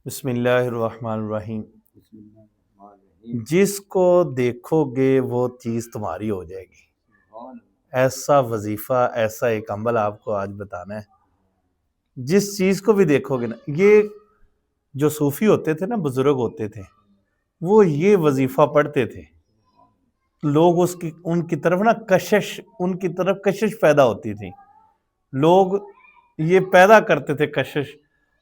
بسم اللہ الرحمن الرحیم۔ جس کو دیکھو گے وہ چیز تمہاری ہو جائے گی۔ ایسا وظیفہ، ایسا ایک عمل آپ کو آج بتانا ہے۔ جس چیز کو بھی دیکھو گے نا، یہ جو صوفی ہوتے تھے نا، بزرگ ہوتے تھے، وہ یہ وظیفہ پڑھتے تھے، لوگ ان کی طرف نا ان کی طرف کشش پیدا ہوتی تھی، لوگ یہ پیدا کرتے تھے کشش۔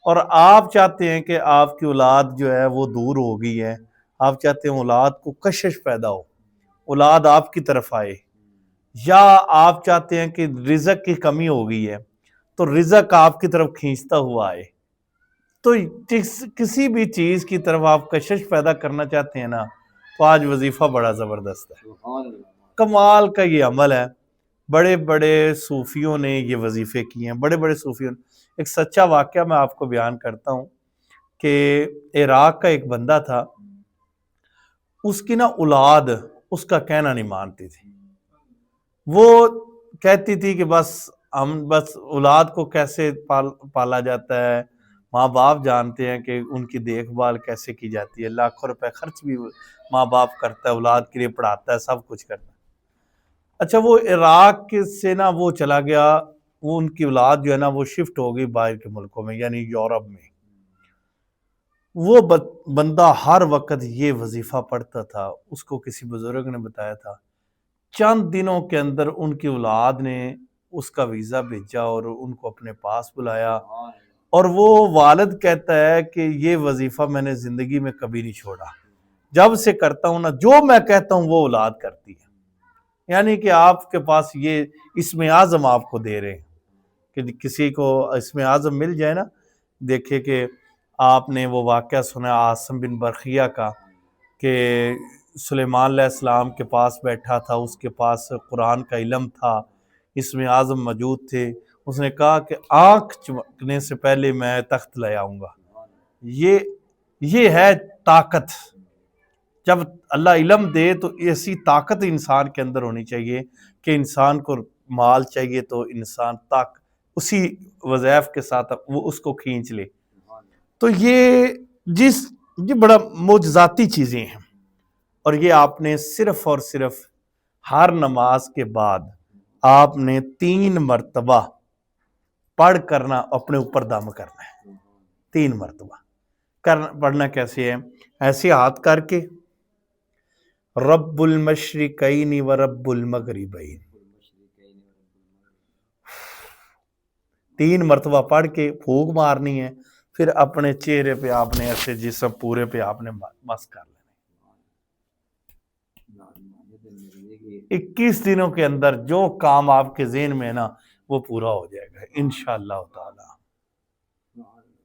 اور آپ چاہتے ہیں کہ آپ کی اولاد جو ہے وہ دور ہو گئی ہے، آپ چاہتے ہیں اولاد کو کشش پیدا ہو، اولاد آپ کی طرف آئے، یا آپ چاہتے ہیں کہ رزق کی کمی ہو گئی ہے تو رزق آپ کی طرف کھینچتا ہوا آئے۔ تو کسی بھی چیز کی طرف آپ کشش پیدا کرنا چاہتے ہیں نا، تو آج وظیفہ بڑا زبردست ہے، کمال کا یہ عمل ہے۔ بڑے بڑے صوفیوں نے یہ وظیفے کیے ہیں، بڑے بڑے صوفیوں نے۔ ایک سچا واقعہ میں آپ کو بیان کرتا ہوں کہ عراق کا ایک بندہ تھا، اس کی نا اولاد اس کا کہنا نہیں مانتی تھی، وہ کہتی تھی کہ بس اولاد کو کیسے پالا جاتا ہے، ماں باپ جانتے ہیں کہ ان کی دیکھ بھال کیسے کی جاتی ہے، لاکھوں روپے خرچ بھی ماں باپ کرتا ہے، اولاد کے لیے پڑھاتا ہے، سب کچھ کرتا ہے۔ اچھا، وہ عراق سے نا وہ چلا گیا، وہ ان کی اولاد جو ہے نا وہ شفٹ ہو گئی باہر کے ملکوں میں، یعنی یورپ میں۔ وہ بندہ ہر وقت یہ وظیفہ پڑھتا تھا، اس کو کسی بزرگ نے بتایا تھا۔ چند دنوں کے اندر ان کی اولاد نے اس کا ویزا بھیجا اور ان کو اپنے پاس بلایا، اور وہ والد کہتا ہے کہ یہ وظیفہ میں نے زندگی میں کبھی نہیں چھوڑا، جب سے کرتا ہوں نا، جو میں کہتا ہوں وہ اولاد کرتی ہے۔ یعنی کہ آپ کے پاس یہ اسم اعظم آپ کو دے رہے ہیں کہ کسی کو اسم اعظم مل جائے نا، دیکھیں کہ آپ نے وہ واقعہ سنا عاصم بن برقیہ کا، کہ سلیمان علیہ السلام کے پاس بیٹھا تھا، اس کے پاس قرآن کا علم تھا، اسم اعظم موجود تھے، اس نے کہا کہ آنکھ چمکنے سے پہلے میں تخت لے آؤں گا۔ یہ ہے طاقت۔ جب اللہ علم دے تو ایسی طاقت انسان کے اندر ہونی چاہیے کہ انسان کو مال چاہیے تو انسان اسی وظائف کے ساتھ وہ اس کو کھینچ لے۔ تو یہ بڑا معجزاتی چیزیں ہیں، اور یہ آپ نے صرف اور صرف ہر نماز کے بعد آپ نے 3 مرتبہ پڑھ کرنا، اپنے اوپر دم کرنا ہے۔ 3 مرتبہ پڑھنا کیسے ہے؟ ایسے ہاتھ کر کے، رب المشرقین و رب المغربین، 3 مرتبہ پڑھ کے پھونک مارنی ہے، پھر اپنے چہرے پہ آپ نے ایسے جسم پورے پہ آپ نے مس کر لینا۔ 21 دنوں کے اندر جو کام آپ کے ذہن میں ہے نا وہ پورا ہو جائے گا انشاءاللہ تعالی۔